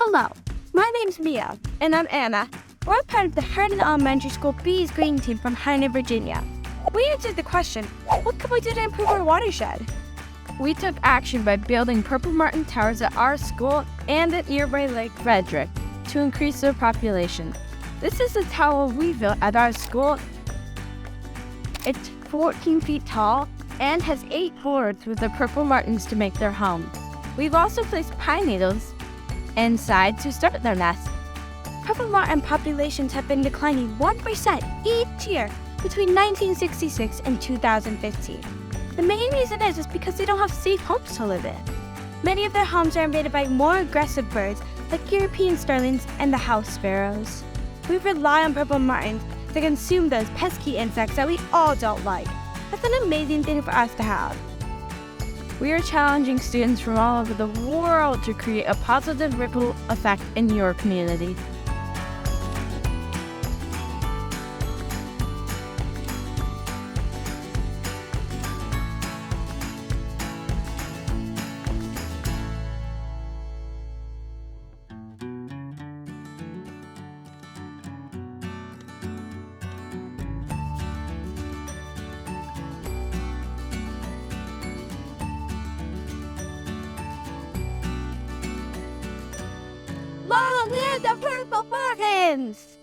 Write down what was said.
Hello, my name's Mia. And I'm Anna. We're part of the Herndon Elementary School Bees Green Team from Herndon, Virginia. We answered the question, what can we do to improve our watershed? We took action by building purple martin towers at our school and at nearby Lake Frederick to increase their population. This is the tower we built at our school. It's 14 feet tall and has 8 boards with the purple martins to make their home. We've also placed pine needles inside to start their nests. Purple martin populations have been declining 1% each year between 1966 and 2015. The main reason is because they don't have safe homes to live in. Many of their homes are invaded by more aggressive birds like European starlings and the house sparrows. We rely on purple martins to consume those pesky insects that we all don't like. That's an amazing thing for us to have. We are challenging students from all over the world to create a positive ripple effect in your community. Long live the purple martins!